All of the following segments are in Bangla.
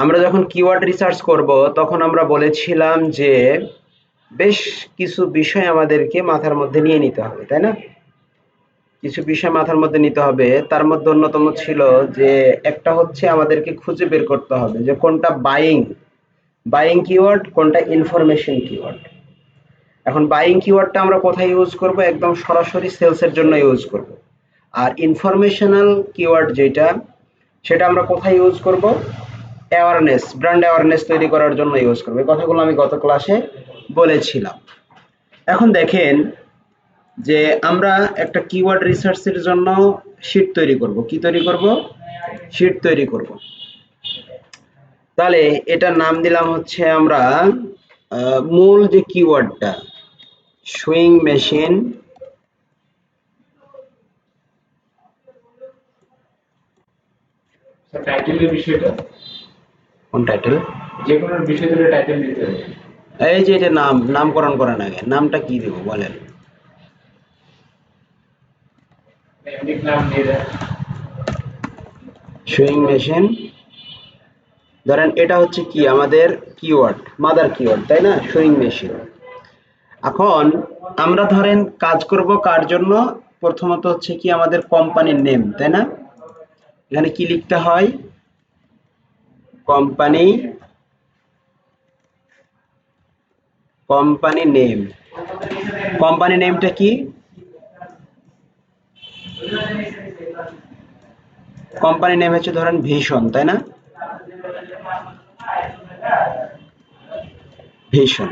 আমরা যখন কিওয়ার্ড রিসার্চ করব তখন আমরা বলেছিলাম যে বেশ কিছু বিষয় আমাদেরকে মাথার মধ্যে নিয়ে নিতে হবে, তাই না? কিছু বিষয় মাথার মধ্যে নিতে হবে। তার মধ্যে অন্যতম ছিল যে একটা হচ্ছে আমাদেরকে খুঁজে বের করতে হবে যে কোনটা বাইং কিওয়ার্ড, কোনটা ইনফরমেশন কিওয়ার্ড। এখন বাইং কিওয়ার্ডটা আমরা কোথায় ইউজ করব? একদম সরাসরি সেলসের জন্য ইউজ করব। আর ইনফরমেশনাল কিওয়ার্ড যেটা, সেটা আমরা কোথায় ইউজ করব? অ্যাওয়ারনেস, ব্র্যান্ড অ্যাওয়ারনেস তৈরি করার জন্য ইউজ করব। এই কথাগুলো আমি গত ক্লাসে বলেছিলাম। এখন দেখেন যে আমরা একটা কিওয়ার্ড রিসার্চের জন্য শীট তৈরি করব। কি তৈরি করব? শীট তৈরি করব। তাহলে এটার নাম দিলাম হচ্ছে আমরা মূল যে কিওয়ার্ডটা, সুইং মেশিন টাইটেলের বিষয়টা কোন টাইটেল? যে কোনো বিষয় ধরে টাইটেল দিতে হবে। এই যে এটা নামকরণ করেন আগে, নামটা কি দেব বলেন? এমনি নাম দিয়ে দেন। Sewing machine. ধরেন এটা হচ্ছে কি আমাদের কিওয়ার্ড, মাদার কিওয়ার্ড, তাই না? Sewing machine. এখন আমরা ধরেন কাজ করব কার জন্য? প্রথমত হচ্ছে কি আমাদের কোম্পানির নেম, তাই না? এখানে কি লিখতে হয়? Company, company name. কোম্পানি নেমটা কি? কোম্পানি নেম হচ্ছে ধরেন ভিশন, তাই না? ভিশন।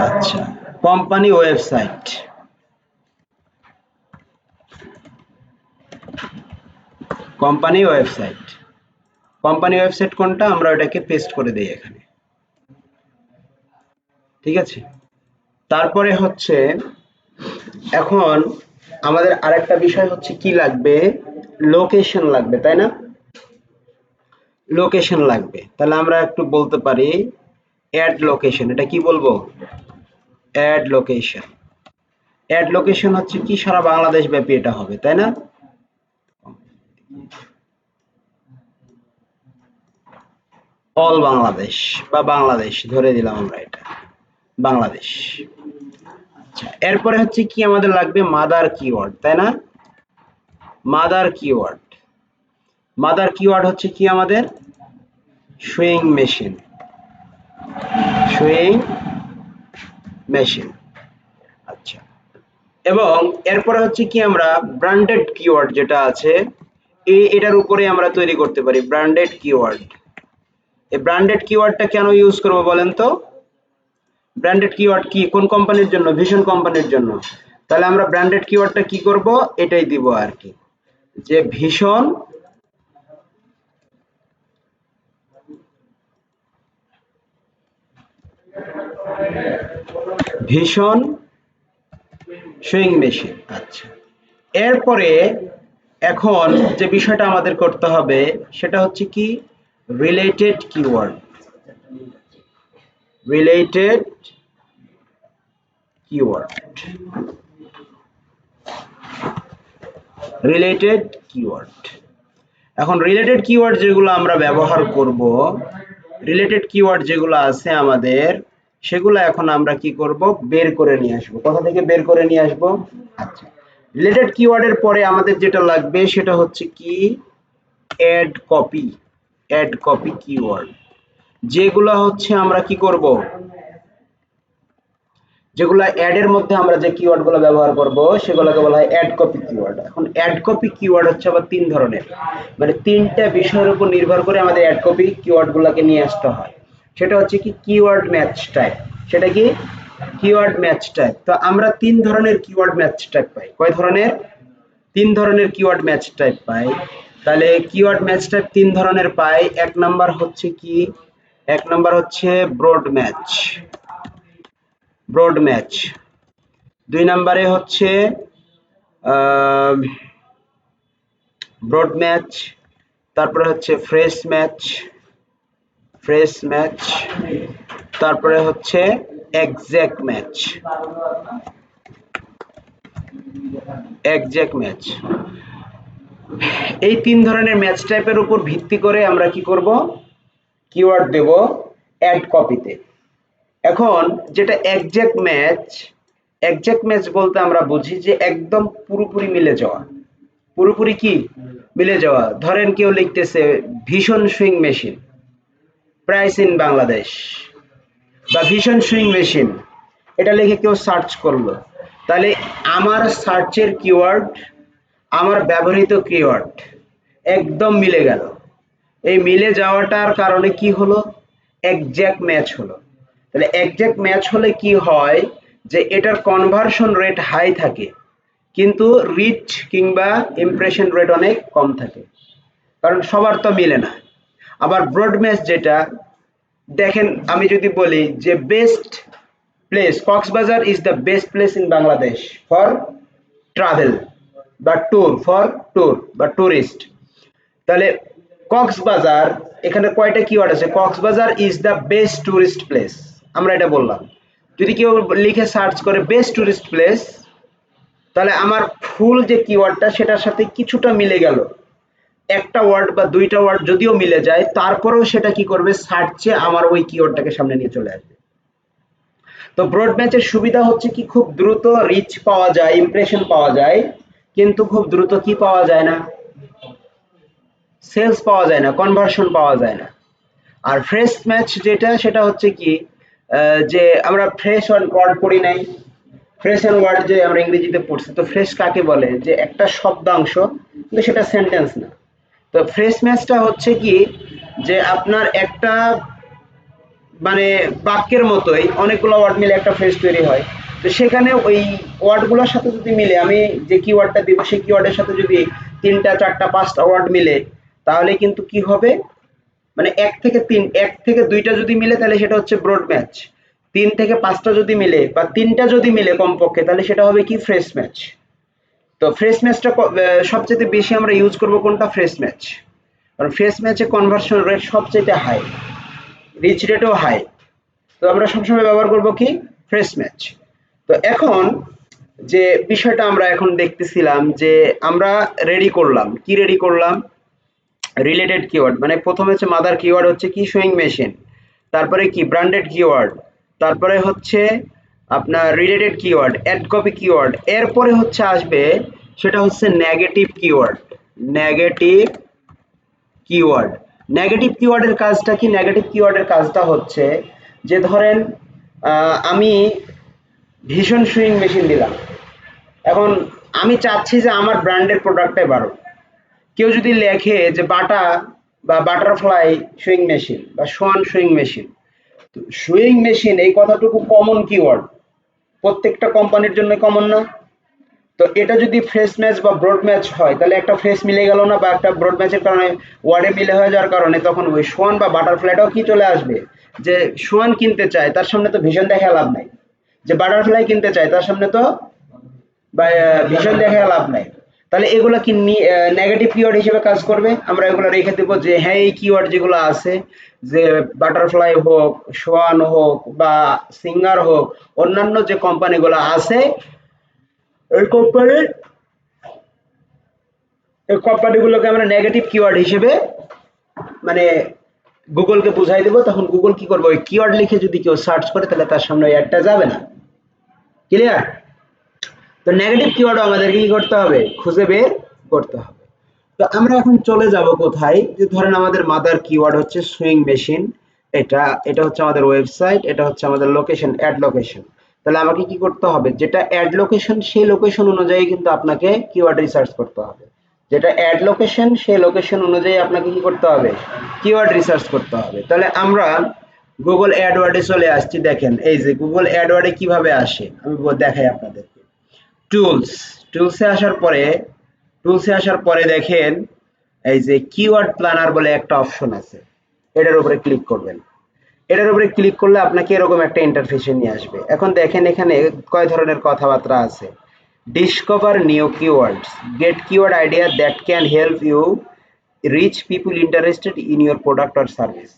আচ্ছা, company website. Company website. Company website কোনটা? আমরা ওটাকে পেস্ট করে দেই এখানে। ঠিক আছে? তারপরে হচ্ছে এখন আমাদের আরেকটা বিষয় হচ্ছে কি লাগবে? লোকেশন লাগবে, তাই না? লোকেশন লাগবে। তাহলে আমরা একটু বলতে পারি অ্যাড লোকেশন। এটা কি বলবো? Add location. অ্যাড লোকেশন হচ্ছে কি সারা বাংলাদেশ ব্যাপী এটা হবে, তাই না? অল বাংলাদেশ বা বাংলাদেশ ধরে দিলাম আমরা, এটা বাংলাদেশ। আচ্ছা, এরপরে হচ্ছে কি আমাদের লাগবে মাদার কিওয়ার্ড, তাই না? Mother keyword. মাদার কিওয়ার্ড হচ্ছে কি আমাদের? Swing machine. Sewing machine. আচ্ছা, এবং এরপরে হচ্ছে কি আমরা ব্র্যান্ডেড কিওয়ার্ড যেটা আছে এটার উপরে আমরা তৈরি করতে পারি ব্র্যান্ডেড কিওয়ার্ড। এই ব্র্যান্ডেড কিওয়ার্ডটা কেন ইউজ করব বলেন তো? ব্র্যান্ডেড কিওয়ার্ড কি কোন কোম্পানির জন্য? ভিশন কোম্পানির জন্য। তাহলে আমরা ব্র্যান্ডেড কিওয়ার্ডটা কি করব? এটাই দিব আর কি, যে ভীষণ ভীষণ সুইং মেশিন। আচ্ছা, এরপরে এখন যে বিষয়টা আমাদের করতে হবে সেটা হচ্ছে কি related keyword. Related keyword. Related keyword. এখন রিলেটেড কিওয়ার্ড যেগুলো আমরা ব্যবহার করব, রিলেটেড কিওয়ার্ড যেগুলো আছে আমাদের, সেগুলো এখন আমরা কি করব? বের করে নিয়ে আসবো। কোথা থেকে বের করে নিয়ে আসবো? আচ্ছা, রিলেটেড কিওয়ার্ডের পরে আমাদের যেটা লাগবে সেটা হচ্ছে কি ad copy. Add copy keyword. যেগুলো হচ্ছে আমরা কি করব? যেগুলো অ্যাড এর মধ্যে আমরা যে কিওয়ার্ড গুলো ব্যবহার করব সেগুলোকে বলা হয় অ্যাড কপি কিওয়ার্ড। এখন অ্যাড কপি কিওয়ার্ড হচ্ছে আবার তিন ধরনের, মানে তিনটা বিষয়ের উপর নির্ভর করে আমাদের অ্যাড কপি কিওয়ার্ড গুলোকে নিয়ে আসতে হয়। সেটা হচ্ছে কি কিওয়ার্ড ম্যাচ টাইপ। সেটা কি? Keyword match type. তো আমরা তিন ধরনের কিওয়ার্ড ম্যাচ টাইপ পাই। কয় ধরনের? তিন ধরনের কিওয়ার্ড ম্যাচ টাইপ পাই। তাহলে কিওয়ার্ড ম্যাচ টাইপ তিন ধরনের পাই। এক নাম্বার হচ্ছে কি? এক নাম্বার হচ্ছে ব্রড ম্যাচ। Broad match. দুই নাম্বারে হচ্ছে ব্রড ম্যাচ। তারপরে হচ্ছে ফ্রেশ ম্যাচ। Phrase match. তারপরে হচ্ছে এক্সাক্ট ম্যাচ। Exact match. এই তিন ধরনের ম্যাচ টাইপের উপর ভিত্তি করে আমরা কি করব, কিওয়ার্ড দেব অ্যাড কপিতে। এখন যেটা এক্সাক্ট ম্যাচ বলতে আমরা বুঝি যে একদম পুরোপুরি মিলে যাওয়া। পুরোপুরি কি মিলে যাওয়া। ধরেন কেউ লিখতেছে ভীষণ sewing machine price in Bangladesh বা ভীষণ সুইং মেশিন, এটা লিখে কেউ সার্চ করলো, তাহলে আমার সার্চের কিওয়ার্ড, আমার ব্যবহৃত কিওয়ার্ড একদম মিলে গেল। এই মিলে যাওয়াটার কারণে কি হলো, এক্সাক্ট ম্যাচ হলো। তাহলে এক্সাক্ট ম্যাচ হলে কি হয় যে এটার কনভার্সন রেট হাই থাকে কিন্তু রিচ কিংবা ইমপ্রেশন রেট অনেক কম থাকে, কারণ সবার তো মিলে না। আবার ব্রড ম্যাচ যেটা, দেখেন আমি যদি বলি যে best place Cox's Bazar is the best place in Bangladesh for travel বা ট্যুর বা টুরিস্ট, তাহলে কক্সবাজার, এখানে কয়টা কিওয়ার্ড আছে, Cox's Bazar is the best tourist place, আমরা এটা বললাম। যদি কেউ লিখে সার্চ করে বেস্ট টুরিস্ট প্লেস, তাহলে আমার ফুল যে কিওয়ার্ডটা সেটার সাথে কিছুটা মিলে গেল। একটা ওয়ার্ড বা দুইটা ওয়ার্ড যদিও মিলে যায় তারপরেও সেটা কি করবে, সার্চে আমার ওই কিওয়ার্ডটাকে সামনে নিয়ে চলে আসবে। তো ব্রড ম্যাচের সুবিধা হচ্ছে কি খুব দ্রুত রিচ পাওয়া যায়, ইমপ্রেশন পাওয়া যায়, কিন্তু খুব দ্রুত কি পাওয়া যায় না, সেলস পাওয়া যায় না, কনভার্সন পাওয়া যায় না। আর ফ্রেশ ম্যাচ যেটা, সেটা হচ্ছে কি যে আমরা ফ্রেশ ওয়ার্ড পড়ি নাই, ফ্রেশ অ্যান্ড ওয়ার্ড যে আমরা ইংরেজিতে পড়ছি, তো ফ্রেশ কাকে বলে, যে একটা শব্দাংশ কিন্তু সেটা সেন্টেন্স না। তো ফ্রেশ ম্যাচটা হচ্ছে কি যে আপনার একটা মানে বাক্যের মতোই অনেকগুলো ওয়ার্ড মিলে একটা ফ্রেজ তৈরি হয়। তো সেখানে ওই ওয়ার্ডগুলোর সাথে যদি মিলে, আমি যে কিওয়ার্ডটা দিব সেই কিওয়ার্ডের সাথে যদি তিনটা চারটা পাঁচটা ওয়ার্ড মিলে, তাহলে কিন্তু কি হবে, মানে এক থেকে দুইটা যদি মিলে তাহলে সেটা হচ্ছে ব্রড ম্যাচ, তিন থেকে পাঁচটা যদি মিলে বা তিনটা যদি মিলে কমপক্ষে, তাহলে সেটা হবে কি ফ্রেশ ম্যাচ। তো ফ্রেশ ম্যাচটা সবচেয়ে বেশি আমরা ইউজ করব কোনটা, ফ্রেশ ম্যাচ, কারণ ফ্রেশ ম্যাচে কনভার্সন রেট সবচেয়ে হাই, রিচ রেটও হাই। তো আমরা সবসময় ব্যবহার করব কি, ফ্রেশ ম্যাচ। তো এখন যে বিষয়টা আমরা এখন দেখতেছিলাম যে আমরা রেডি করলাম রিলেটেড কিওয়ার্ড, মানে প্রথমে হচ্ছে মাদার কিওয়ার্ড হচ্ছে কি সুইং মেশিন, তারপরে কি ব্র্যান্ডেড কিওয়ার্ড, তারপরে হচ্ছে আপনার related keyword, ad copy keyword, এরপরে হচ্ছে আসবে সেটা হচ্ছে negative keyword. Negative keyword, negative কিওয়ার্ডের কাজটা কি, নেগেটিভ কিওয়ার্ডের কাজটা হচ্ছে যে ধরেন আমি ভীষণ সুইং মেশিন দিলাম, এখন আমি চাচ্ছি যে আমার ব্র্যান্ডের প্রোডাক্টটাই বাড়ুক। কেউ যদি লেখে যে বাটা বা বাটারফ্লাই সুইং মেশিন বা swan sewing machine, sewing machine এই কথাটুকু কমন কিওয়ার্ড, প্রত্যেকটা কোম্পানির জন্য কমন না। তো এটা যদি ফ্রেশ ম্যাচ বা ব্রড ম্যাচ হয়, তাহলে একটা ফ্রেশ মিলে গেল না, বা একটা ব্রড ম্যাচের কারণে ওয়ার্ডে মিলে হয়ে যাওয়ার কারণে তখন ওই সোয়ান বা বাটারফ্লাইটাও কি চলে আসবে, যে সোয়ান কিনতে চায় তার সামনে তো ভীষণ দেখা লাভ নাই, যে বাটারফ্লাই কিনতে চায় তার সামনে তো ভীষণ দেখা লাভ নাই। তাহলে এগুলো কি নেগেটিভ কিওয়ার্ড হিসেবে কাজ করবে, আমরা এগুলো রেখে দেবো যে হ্যাঁ এই কিওয়ার্ড যেগুলো আছে, যে বাটারফ্লাই হোক, সোয়ান হোক বা সিঙ্গার হোক, অন্যান্য যে কোম্পানিগুলো আছে, এই কোম্পানির এই কোম্পানিগুলোকে আমরা নেগেটিভ কিওয়ার্ড হিসেবে মানে গুগলকে বুঝাই দেবো, তখন গুগল কি করবে, ওই কিওয়ার্ড লিখে যদি কেউ সার্চ করে তাহলে তার সামনে ওই অ্যাডটা যাবে না। ক্লিয়ার? তো নেগেটিভ কিওয়ার্ড আমাদেরকে কি করতে হবে, খুঁজে বের করতে হবে। তো আমরা এখন চলে যাব কোথায়, যে ধরেন আমাদের মাদার কিওয়ার্ড হচ্ছে সুইং মেশিন, এটা এটা হচ্ছে আমাদের ওয়েবসাইট, এটা হচ্ছে আমাদের লোকেশন, অ্যাড লোকেশন। তাহলে আমাকে কি করতে হবে, যেটা অ্যাড লোকেশন সেই লোকেশন অনুযায়ী কিন্তু আপনাকে কিওয়ার্ড রিসার্চ করতে হবে। যেটা অ্যাড লোকেশন সেই লোকেশন অনুযায়ী আপনাকে কি করতে হবে, কিওয়ার্ড রিসার্চ করতে হবে। তাহলে আমরা গুগল অ্যাডওয়ার্ডে চলে আসছি। দেখেন এই যে গুগল অ্যাডওয়ার্ডে কিভাবে আসে আমি দেখাই আপনাদেরকে। টুলস, টুলসে আসার পরে দেখেন এই যে কিওয়ার্ড প্ল্যানার বলে একটা অপশন আছে, এটার উপরে ক্লিক করবেন। এটার উপরে ক্লিক করলে আপনাকে এরকম একটা ইন্টারফেসে নিয়ে আসবে। এখন দেখেন এখানে কয় ধরনের কথাবার্তা আছে, discover new keywords, get keyword ideas that can help you reach people interested in your product or service.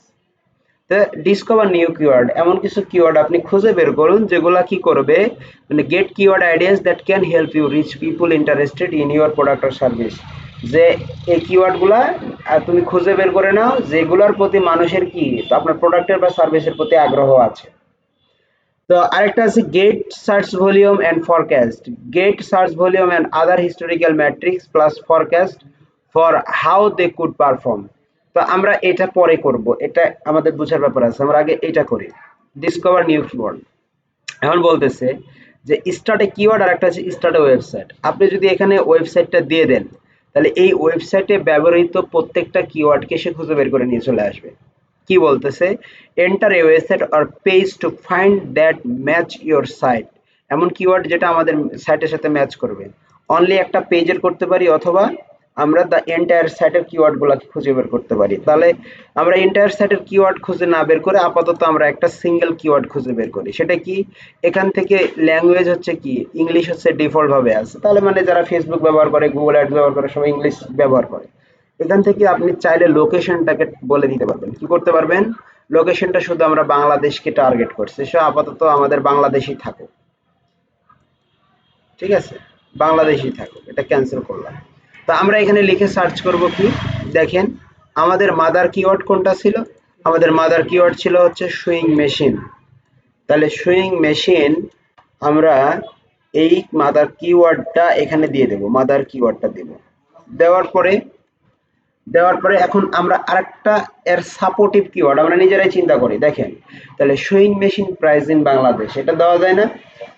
Discover new keyword, এমন কিছু কিওয়ার্ড আপনি খুঁজে বের করুন যেগুলা কি করবে, মানে get keyword ideas that can help you reach people interested in your product or service, যে এই কিওয়ার্ডগুলা তুমি খুঁজে বের করে নাও যেগুলোর প্রতি মানুষের কি আপনার প্রোডাক্টের বা সার্ভিসের প্রতি আগ্রহ আছে। তো আরেকটা আছে get search volume and forecast. Get search volume and other historical metrics plus forecast for how they could perform. তো আমরা এটা পরে করব, এটা আমাদের বোঝার ব্যাপার আছে, আমরা আগে এটা করি। Discover new keyword. এখন বলতেছে যে স্টার্ট এ কিওয়ার্ড আর একটা আছে স্টার্ট এ ওয়েবসাইট। আপনি যদি এখানে ওয়েবসাইটটা দিয়ে দেন তাহলে এই ওয়েবসাইটে ব্যবহৃত প্রত্যেকটা কিওয়ার্ডকে সে খুঁজে বের করে নিয়ে চলে আসবে। কি বলতেছে, enter a website or page to find that match your site. এমন কিওয়ার্ড যেটা আমাদের সাইটের সাথে ম্যাচ করবে। অনলি একটা পেজের করতে পারি অথবা আমরা দ্য এন্টায়ার সাইটের কিওয়ার্ডগুলোকে খুঁজে বের করতে পারি। তাহলে আমরা এন্টায়ার সাইটের কিওয়ার্ড খুঁজে না বের করে আপাতত আমরা একটা সিঙ্গেল কিওয়ার্ড খুঁজে বের করি। সেটা কি, এখান থেকে ল্যাঙ্গুয়েজ হচ্ছে কি ইংলিশ হচ্ছে ডিফল্ট ভাবে আছে, তাহলে মানে যারা ফেসবুক ব্যবহার করে গুগল অ্যাডস ব্যবহার করে সবাই ইংলিশ ব্যবহার করে। এখান থেকে আপনি চাইলে লোকেশনটাকে বলে দিতে পারবেন। কি করতে পারবেন, লোকেশনটা শুধু আমরা বাংলাদেশকে টার্গেট করছি, সে আপাতত আমাদের বাংলাদেশই থাকুক, ঠিক আছে, বাংলাদেশই থাকুক, এটা ক্যান্সেল করলাম। তো আমরা এখানে লিখে সার্চ করব কি, দেখেন আমাদের মাদার কিওয়ার্ড কোনটা ছিল, আমাদের মাদার কিওয়ার্ড ছিল হচ্ছে সুইং মেশিন। তাহলে সুইং মেশিন আমরা এই মাদার কিওয়ার্ডটা এখানে দিয়ে দেব, মাদার কিওয়ার্ডটা দেব। দেওয়ার পরে এখন আমরা আরেকটা এর সাপোর্টিভ কিওয়ার্ড আমরা নিজেরাই চিন্তা করি। দেখেন তাহলে sewing machine price in Bangladesh, এটা দেওয়া যায় না?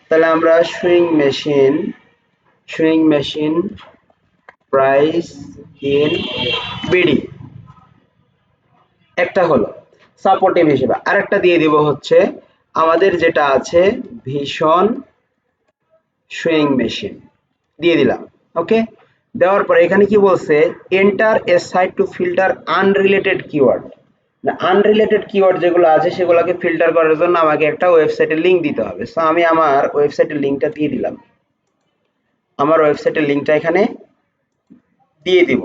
তাহলে আমরা sewing machine price in BD একটা হলো সাপোর্টিভ হিসেবে। আরেকটা দিয়ে দিব হচ্ছে আমাদের যেটা আছে ভীষণ সুইং মেশিন দিয়ে দিলাম। ওকে, দেওয়ার পরে এখানে কি বলছে, enter a site to filter unrelated keyword. Unrelated keyword যেগুলো আছে সেগুলোকে ফিল্টার করার জন্য আমাকে একটা ওয়েবসাইটের লিঙ্ক দিতে হবে। সো আমি আমার ওয়েবসাইটের লিঙ্কটা দিয়ে দিলাম, আমার ওয়েবসাইটের লিঙ্কটা এখানে দিয়ে দিব।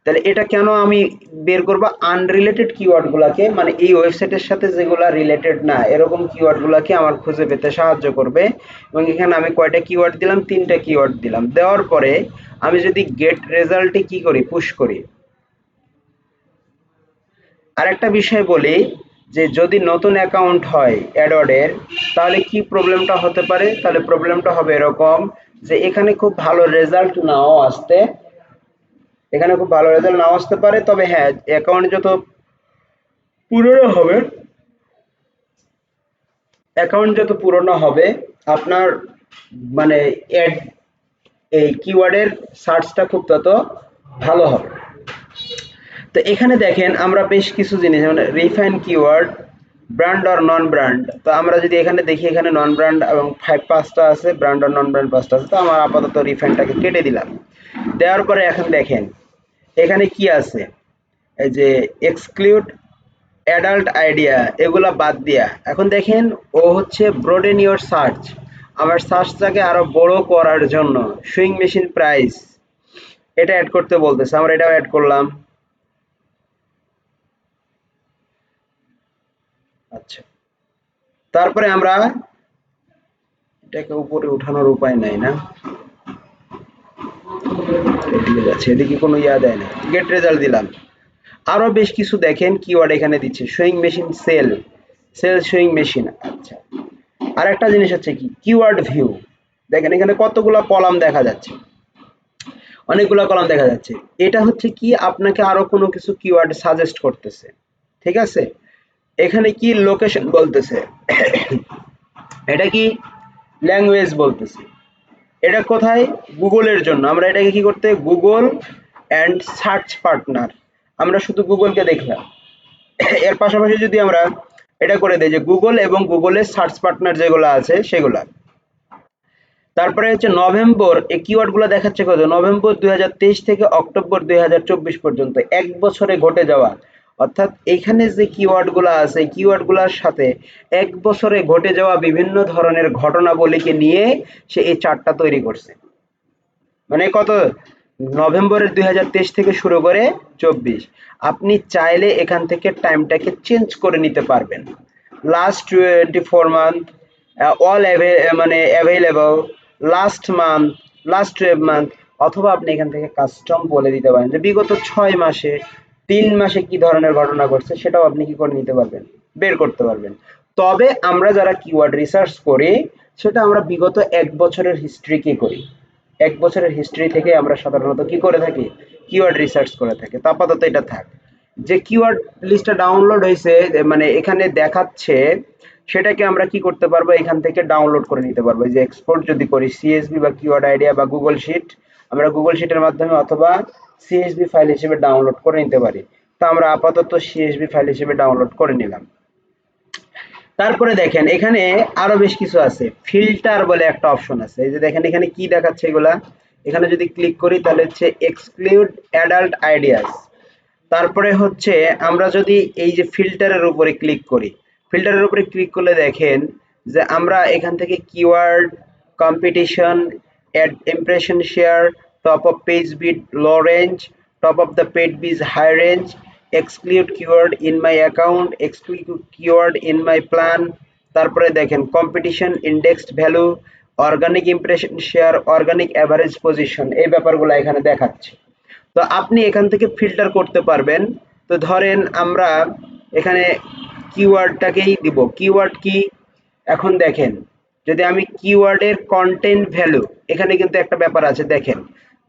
তাহলে এটা কেন আমি বের করব, আনরিলেটেড কিওয়ার্ডগুলোকে, মানে এই ওয়েবসাইটের সাথে যেগুলো রিলেটেড না এরকম কিওয়ার্ডগুলোকে আমার খুঁজে পেতে সাহায্য করবে। এবং এখানে আমি কয়টা কিওয়ার্ড দিলাম, 3টা কিওয়ার্ড দিলাম। দেওয়ার পরে আমি যদি গেট রেজাল্টে কি করি, পুশ করি। আরেকটা বিষয় বলি যে যদি নতুন অ্যাকাউন্ট হয় অ্যাডওয়ার্ডের তাহলে কি প্রবলেমটা হতে পারে, তাহলে প্রবলেমটা হবে এরকম যে এখানে খুব ভালো রেজাল্ট নাও আসতে, এখানে খুব ভালো রেজাল্ট নাও আসতে পারে। তবে হ্যাঁ, অ্যাকাউন্ট যত পুরনো হবে, অ্যাকাউন্ট যত পুরনো হবে আপনার মানে অ্যাড এই কিওয়ার্ডের সার্চটা খুব তত ভালো হবে। তো এখানে দেখেন আমরা বেশ কিছু জিনিস মানে refine keyword, brand or non brand. তো আমরা যদি এখানে দেখি এখানে নন ব্র্যান্ড এবং 5টা আছে, ব্র্যান্ড অর নন ব্র্যান্ড 5টা আছে। তো আমার আপাতত রিফাইনটাকে কেটে দিলাম। দেওয়ার পরে এখন দেখেন এখানে কি আছে, এই যে এক্সক্লুড অ্যাডাল্ট আইডিয়া এগুলা বাদ দিয়া এখন দেখেন ও হচ্ছে ব্রোডেন ইওর সার্চ। আমার সার্চটাকে আরো বড় করার জন্য সুইং মেশিন প্রাইস এটা অ্যাড করতে বলতেছে, আমরা এটাও অ্যাড করলাম। আচ্ছা, তারপরে আমরা এটাকে উপরে উঠানোর উপায় নাই না, এদিকে যাচ্ছে, এদিকে কোনো ইয়া দেয় না। গেট রেজাল্ট দিলাম। আরো বেশ কিছু দেখেন কিওয়ার্ড এখানে দিচ্ছে, sewing machine sale sewing machine. আচ্ছা, আর একটা জিনিস হচ্ছে কি কিওয়ার্ড ভিউ। দেখেন এখানে কতগুলো কলাম দেখা যাচ্ছে, অনেকগুলো কলাম দেখা যাচ্ছে। এটা হচ্ছে কি আপনাকে আরো কোনো কিছু কিওয়ার্ড সাজেস্ট করতেছে, ঠিক আছে। এখানে কি লোকেশন বলতেছে, এটা কি ল্যাঙ্গুয়েজ বলতেছে। এটা কোথায়, গুগলের জন্য। আমরা এটাকে কি করতে, গুগল অ্যান্ড সার্চ পার্টনার, আমরা শুধু গুগলকে দেখলাম। এর পাশাপাশি যদি আমরা এটা করে দেই যে গুগল এবং গুগলের সার্চ পার্টনার যেগুলো আছে সেগুলা। তারপরে হচ্ছে নভেম্বর, এই কিওয়ার্ডগুলো দেখাচ্ছে কত, নভেম্বর 2023 থেকে অক্টোবর 2024 পর্যন্ত 1 বছরে ঘটে যাওয়া। অর্থাৎ এখানে যে কিওয়ার্ডগুলো আছে এই কিওয়ার্ডগুলোর সাথে 1 বছরে ঘটে যাওয়া বিভিন্ন ধরনের ঘটনাবলীকে নিয়ে সে এই চার্টটা তৈরি করছে। মানে কত, নভেম্বরের 2023 থেকে শুরু করে 24। আপনি চাইলে এখান থেকে টাইমটাকে চেঞ্জ করে নিতে পারবেন। লাস্ট 24 মান্থ, অল মানে available, last month, last 12 month, অথবা আপনি এখান থেকে কাস্টম বলে দিতে পারেন যে বিগত 6 মাসে 3 মাসে কি ধরনের ঘটনা ঘটছে সেটাও আপনি কি করে নিতে পারবেন, বের করতে পারবেন। তবে আমরা যারা কিওয়ার্ড রিসার্চ করি সেটা আমরা বিগত 1 বছরের হিস্ট্রি কি করি, 1 বছরের হিস্ট্রি থেকে আমরা সাধারণত কি করে থাকি, কিওয়ার্ড রিসার্চ করে থাকি। তো আপাতত এটা থাক। যে কিওয়ার্ড লিস্টটা ডাউনলোড হয়েছে মানে এখানে দেখাচ্ছে সেটাকে আমরা কি করতে পারবো, এখান থেকে ডাউনলোড করে নিতে পারবো। এই যে এক্সপোর্ট যদি করি সিএসভি বা কিওয়ার্ড আইডিয়া বা গুগল শিট, আমরা গুগল শিটের মাধ্যমে অথবা সিএসভি ফাইল হিসেবে ডাউনলোড করে নিতে পারি। তো আমরা আপাতত সিএসভি ফাইল হিসেবে ডাউনলোড করে নিলাম। তারপরে দেখেন এখানে আরো বেশ কিছু আছে, ফিল্টার বলে একটা অপশন আছে। এই যে দেখেন এখানে কি দেখাচ্ছে এগুলা, এখানে যদি ক্লিক করি তাহলে হচ্ছে এক্সক্লুড অ্যাডাল্ট আইডিয়াস। তারপরে হচ্ছে আমরা যদি এই যে ফিল্টারের উপরে ক্লিক করি, ফিল্টারের উপরে ক্লিক করলে দেখেন যে আমরা এখান থেকে keyword, competition, ad impression share, top of page bid low range, top of the page bid high range, exclude keyword in my account, exclude keyword in my plan, তারপরে দেখেন competition indexed value, organic impression share, organic average position, এই ব্যাপারগুলো এখানে দেখাচ্ছে। তো আপনি এখান থেকে ফিল্টার করতে পারবেন। তো ধরেন আমরা এখানে কিওয়ার্ডটাকেই দিব, কিওয়ার্ড কি, এখন দেখেন যদি আমি কিওয়ার্ডের কন্টেন্ট ভ্যালু, এখানে কিন্তু একটা ব্যাপার আছে দেখেন,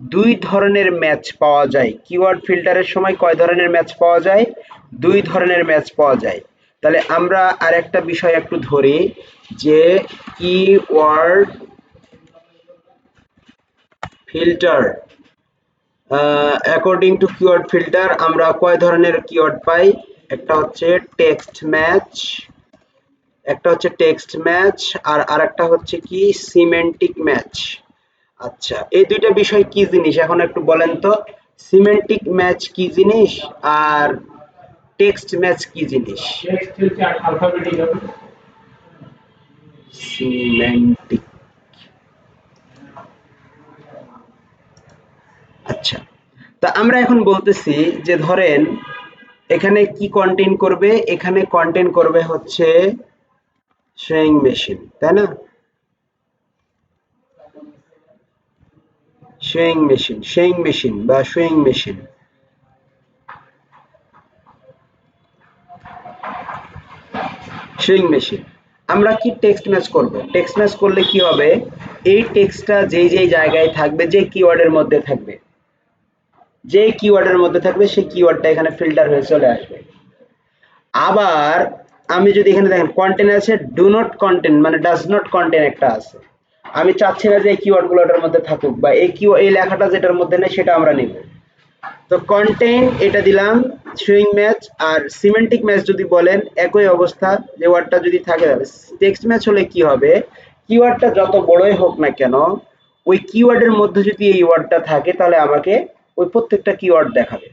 2 ধরনের ম্যাচ পাওয়া যায়। কিওয়ার্ড ফিল্টারের সময় কয় ধরনের ম্যাচ পাওয়া যায়, 2 ধরনের ম্যাচ পাওয়া যায়। তাহলে আমরা আরেকটা বিষয় একটু ধরি যে keyword filter, according to keyword filter আমরা কয় ধরনের কিওয়ার্ড পাই, একটা হচ্ছে টেক্সট ম্যাচ, একটা হচ্ছে টেক্সট ম্যাচ আর আরেকটা হচ্ছে কি সিমেন্টিক ম্যাচ। আচ্ছা এই দুইটা বিষয় কি জিনিস এখন একটু বলেন তো, সিমেন্টিক ম্যাচ কি জিনিস আর টেক্সট ম্যাচ কি জিনিস? টেক্সট হচ্ছে অ্যালফাবেটিক্যাল। সিমেন্টিক, আচ্ছা তা আমরা এখন বলতেছি যে ধরেন এখানে কি কন্টেন্ট করবে, এখানে কন্টেন্ট করবে হচ্ছে শোয়িং মেশিন, তাই না, শোয়িং মেশিন, শোয়িং মেশিন বা শোয়িং মেশিন। শোয়িং মেশিন আমরা কি টেক্সট ম্যাচ করব, টেক্সট ম্যাচ করলে কি হবে, এই টেক্সটটা যেই যেই জায়গায় থাকবে, যে কিওয়ার্ডের মধ্যে থাকবে, যে কিওয়ার্ডের মধ্যে থাকবে সেই কিওয়ার্ডটা এখানে ফিল্টার হয়ে চলে আসবে। আবার আমি যদি এখানে দেখেন কন্টেন্ট আছে, ডু নট কন্টেন্ট মানে ডাজ নট কন্টেন্ট একটা আছে, আমি চাচ্ছি না যে এই কিওয়ার্ডগুলো ওটার মধ্যে থাকুক বা এই লেখাটা যেটার মধ্যে নেই সেটা আমরা নিব। তো কন্টেন্ট এটা দিলাম শোয়িং ম্যাচ, আর সিমেন্টিক ম্যাচ যদি বলেন একই অবস্থা, যে ওয়ার্ডটা যদি থাকে। টেক্সট ম্যাচ হলে কি হবে, কিওয়ার্ডটা যত বড়ই হোক না কেন ওই কিওয়ার্ডের মধ্যে যদি এই ওয়ার্ডটা থাকে তাহলে আমাকে ওই প্রত্যেকটা কিওয়ার্ড দেখাবে।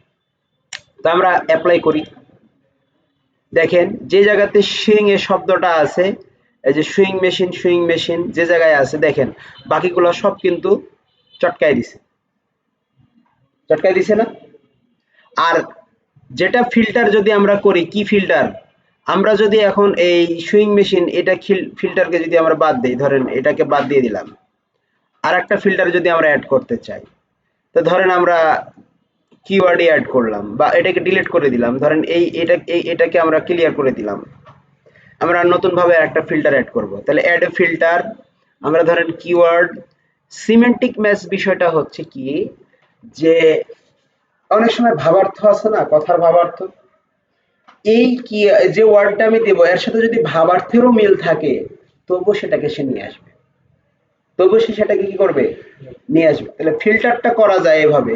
তো আমরা অ্যাপ্লাই করি, দেখেন যে জায়গাতে সুইং এর শব্দটা আছে, এই যে সুইং মেশিন যে জায়গায় আছে দেখেন বাকিগুলো সব কিন্তু চটকায় দিছে, চটকায় দিছে না। আর যেটা ফিল্টার যদি আমরা করি, কি ফিল্টার, আমরা যদি এখন এই সুইং মেশিন এটা ফিল্টারকে যদি আমরা বাদ দিই, ধরেন এটাকে বাদ দিয়ে দিলাম, আর একটা ফিল্টার যদি আমরা অ্যাড করতে চাই, তো ধরেন আমরা কিওয়ার্ডে অ্যাড করলাম বা এটাকে ডিলিট করে দিলাম, ধরেন এটাকে আমরা ক্লিয়ার করে দিলাম, আমরা নতুন ভাবে একটা ফিল্টার অ্যাড করব। তাহলে অ্যাড এ ফিল্টার, আমরা ধরেন কিওয়ার্ড সিমেন্টিক ম্যাচ, বিষয়টা হচ্ছে কি যে অনেক সময় ভাবার্থ আছে না, কথার ভাবার্থ, এই কি যে ওয়ার্ডটা আমি দেব এর সাথে যদি ভাবার্থেরও মিল থাকে তবুও সেটাকে সে নিয়ে আসবে, তবুও সে সেটাকে কি করবে, নিয়ে আসবে। তাহলে ফিল্টারটা করা যায় এভাবে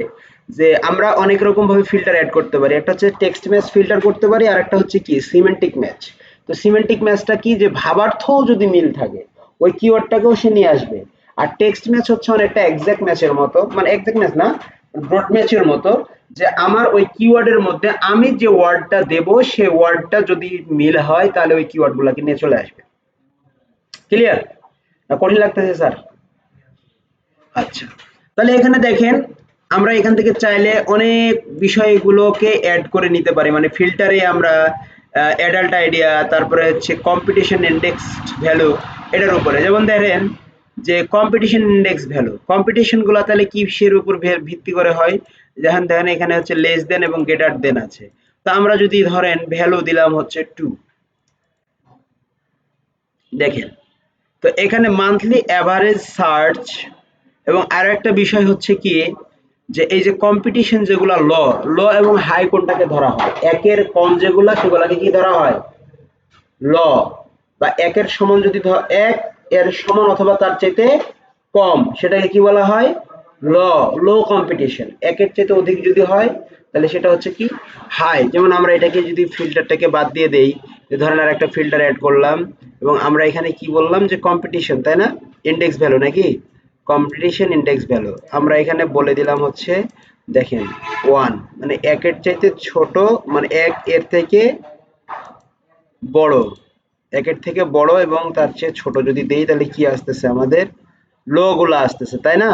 যে আমরা অনেক রকম ভাবে ফিল্টার অ্যাড করতে পারি, একটা হচ্ছে টেক্সট ম্যাচ ফিল্টার করতে পারি আর একটা হচ্ছে কি সিমেন্টিক ম্যাচ। তো সিমেন্টিক ম্যাচটা কি, যে ভাবার্থও যদি মিল থাকে ওই কিওয়ার্ডটাকেও সে নিয়ে আসবে। আর টেক্সট ম্যাচ হচ্ছে অনেকটা এক্সাক্ট ম্যাচের মতো, মানে এক্সাক্ট ম্যাচ না, ব্রড ম্যাচের মতো, যে আমার ওই কিওয়ার্ডের মধ্যে আমি যে ওয়ার্ডটা দেব সেই ওয়ার্ডটা যদি মিল হয় তাহলে ওই কিওয়ার্ডগুলোকে নিয়ে চলে আসবে। ক্লিয়ার না, কঠিন লাগতেছে স্যার? আচ্ছা তাহলে এখানে দেখেন আমরা এখান থেকে চাইলে অনেক বিষয়গুলোকে অ্যাড করে নিতে পারি, মানে ফিল্টারে আমরা অ্যাডাল্ট আইডিয়া, তারপরে হচ্ছে কম্পিটিশন ইন্ডেক্স ভ্যালু, এটার উপরে যেমন দেখেন যে কম্পিটিশন ইন্ডেক্স ভ্যালু, কম্পিটিশন গুলো তাহলে কিসের উপর ভিত্তি করে হয়? যেমন দেখেন এখানে হচ্ছে লেস দেন এবং গ্রেটার দেন আছে। তো আমরা যদি ধরেন ভ্যালু দিলাম হচ্ছে 2, দেখেন তো এখানে মান্থলি অ্যাভারেজ সার্চ এবং আরো একটা বিষয় হচ্ছে কি, যে এই যে কম্পিটিশন যেগুলা ল এবং হাই কোনটাকে ধরা হয়, একের কম যেগুলা সেগুলাকে কি ধরা হয়? ল। বা একের সমান যদি এক এর সমান অথবা তার চাইতে কম সেটাকে কি বলা হয়? ল। Low competition. একের চাইতে অধিক যদি হয় তাহলে সেটা হচ্ছে কি? হাই। যেমন আমরা এটাকে যদি ফিল্টারটাকে বাদ দিয়ে দেই, যে ধরেন আর একটা ফিল্টার অ্যাড করলাম এবং আমরা এখানে কি বললাম যে কম্পিটিশন, তাই না? ইন্ডেক্স ভ্যালু নাকি? কম্পিটিশন ইন্ডেক্স ভ্যালু আমরা এখানে বলে দিলাম হচ্ছে, দেখেন 1, মানে একের চাইতে ছোট, মানে এক এর থেকে বড়, একের থেকে বড় এবং তার চেয়ে ছোট যদি দেই তাহলে কি আসতেছে আমাদের? লো গুলো আসতেছে, তাই না?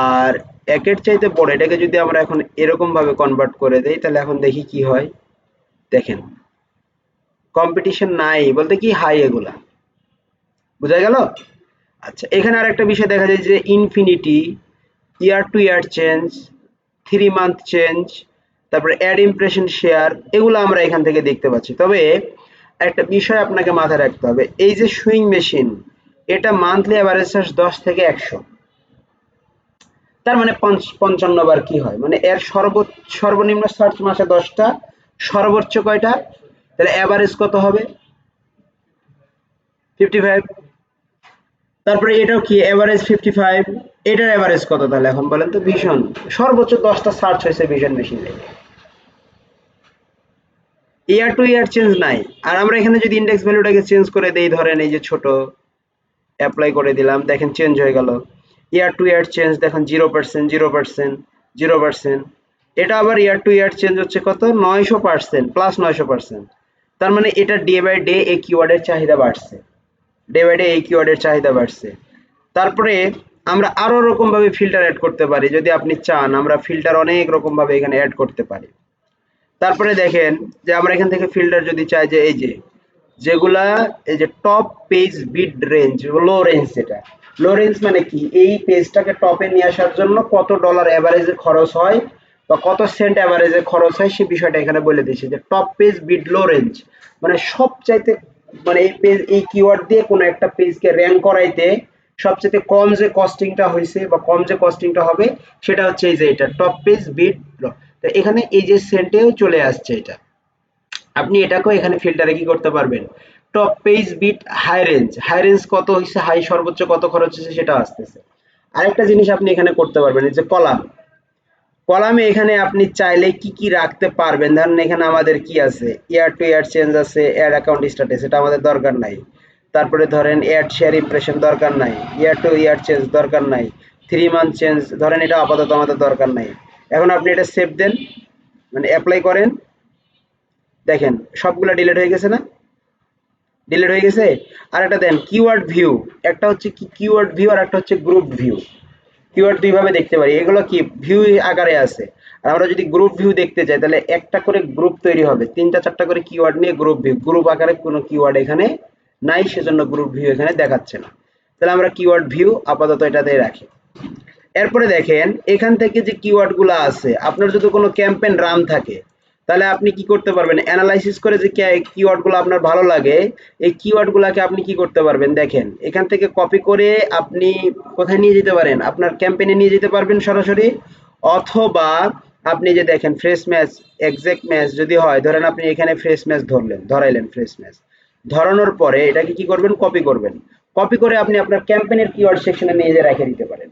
আর একের চাইতে বড় এটাকে যদি আমরা এখন এরকম ভাবে কনভার্ট করে দেই তাহলে এখন দেখি কি হয়। দেখেন কম্পিটিশন নাই বলতে কি হাই, এগুলা বোঝা গেল? আচ্ছা, এখানে আর একটা বিষয় দেখা যায় যে ইনফিনিটি, ইয়ার টু ইয়ার চেঞ্জ, 3 মান্থ চেঞ্জ, তারপরে অ্যাড ইমপ্রেশন শেয়ার, এগুলো আমরা এখান থেকে দেখতে পাচ্ছি। তবে একটা বিষয় আপনাকে মাথায় রাখতে হবে, এই যে সুইং মেশিন, এটা মান্থলি অ্যাভারেজ সার্চ 10 থেকে 100, তার মানে 55 বার কি হয়, মানে এর সর্বনিম্ন সার্চ মাসে 10টা, সর্বোচ্চ কয়টা? তাহলে অ্যাভারেজ কত হবে? 55। তারপরে এটাও কি এভারেজ 55, এটার এভারেজ কত তাহলে এখন বলেন তো? ভীষণ সর্বোচ্চ 10টা সার্চ হয়েছে ভিশন মেশিনে, ইয়ার টু ইয়ার চেঞ্জ নাই। আর আমরা এখানে যদি ইন্ডেক্স ভ্যালুটাকে চেঞ্জ করে দেই, ধরেন এই যে ছোট অ্যাপ্লাই করে দিলাম, দেখেন চেঞ্জ হয়ে গেল। ইয়ার টু ইয়ার চেঞ্জ দেখেন 0%, 0%, 0%। এটা আবার ইয়ার টু ইয়ার চেঞ্জ হচ্ছে কত? 900%, প্লাস 900%। তার মানে এটা ডে বাই ডে এই কিওয়ার্ডের চাহিদা বাড়ছে, ডে বাই ডে এই কিওয়ার্ডের চাহিদা বাড়ছে। তারপরে আমরা আরো রকম ভাবে ফিল্টার অ্যাড করতে পারি, যদি আপনি চান আমরা ফিল্টার অনেক রকম ভাবে এখানে অ্যাড করতে পারি। তারপরে দেখেন যে আমরা এখান থেকে ফিল্টার যদি চাই, যে এই যে যেগুলা এই যে টপ পেজ বিড রেঞ্জ, লো রেঞ্জ, যেটা লো রেঞ্জ মানে কি, এই পেজটাকে টপে নিয়ে আসার জন্য কত ডলার এভারেজে খরচ হয় বা কত সেন্ট এভারেজে খরচ হয় সে বিষয়টা এখানে বলে দিয়েছে, যে টপ পেজ বিড লো রেঞ্জ মানে সবচাইতে, মানে এই পেজ এই কিওয়ার্ড দিয়ে কোনো একটা পেজকে র্যাঙ্ক করাইতে সবচেয়ে কম যে কস্টিংটা হয়েছে বা কম যে কস্টিংটা হবে সেটা হচ্ছে এই যে এটা টপ পেজ বিড। তো এখানে এই যে সেন্টেও চলে আসছে এটা, আপনি এটাকেও এখানে ফিল্টারে কি করতে পারবেন? Top page bid high range, high range কত হয়েছে, হাই সর্বোচ্চ কত খরচ হয়েছে সেটা আসতেছে। আরেকটা জিনিস আপনি এখানে করতে পারবেন, এই যে কলাম, কলামে এখানে আপনি চাইলে কি কি রাখতে পারবেন। ধরেন এখানে আমাদের কি আছে, ইয়ার টু ইয়ার চেঞ্জ আছে, অ্যাড অ্যাকাউন্ট স্ট্যাটাস, এটা আমাদের দরকার নাই। তারপরে ধরেন অ্যাড শেয়ার ইমপ্রেশন দরকার নাই, ইয়ার টু ইয়ার চেঞ্জ দরকার নাই, 3 মান্থ চেঞ্জ ধরেন এটা আপাতত আমাদের দরকার নাই। এখন আপনি এটা সেভ দেন, মানে অ্যাপ্লাই করেন, দেখেন সবগুলা ডিলিট হয়ে গেছে না? ডিলিট হয়ে গেছে। আর একটা দেন কিওয়ার্ড ভিউ, একটা হচ্ছে কি কিওয়ার্ড ভিউ আর একটা হচ্ছে গ্রুপ ভিউ। কিওয়ার্ড দুই ভাবে দেখতে পারি, এগুলো কি ভিউ আকারে আছে। আর আমরা যদি গ্রুপ ভিউ দেখতে চাই তাহলে একটা করে গ্রুপ তৈরি হবে, 3টা 4টা করে কিওয়ার্ড নিয়ে গ্রুপ ভিউ, গ্রুপ আকারে কোনো কিওয়ার্ড এখানে নাই সেজন্য গ্রুপ ভিউ এখানে দেখাচ্ছে না। তাহলে আমরা কিওয়ার্ড ভিউ আপাতত এটাতে রাখি। এরপরে দেখেন এখান থেকে যে কিওয়ার্ড গুলো আছে, আপনার যদি কোনো ক্যাম্পেইন রান থাকে তাহলে আপনি কি করতে পারবেন, অ্যানালাইসিস করে যে কিওয়ার্ড গুলো আপনার ভালো লাগে এই কিওয়ার্ড গুলাকে আপনি কি করতে পারবেন, দেখেন এখান থেকে কপি করে আপনি কোথায় নিয়ে যেতে পারেন, আপনার ক্যাম্পেইনে নিয়ে যেতে পারবেন সরাসরি। অথবা আপনি যে দেখেন ফ্রেশ ম্যাচ, এক্সাক্ট ম্যাচ যদি হয়, ধরেন আপনি এখানে ফ্রেশ ম্যাচ ধরাইলেন ফ্রেশ ম্যাচ, ধরানোর পরে এটাকে কি করবেন, কপি করবেন, কপি করে আপনি আপনার ক্যাম্পেইনের কিওয়ার্ড সেকশনে নিয়ে যেয়ে রেখে দিতে পারেন।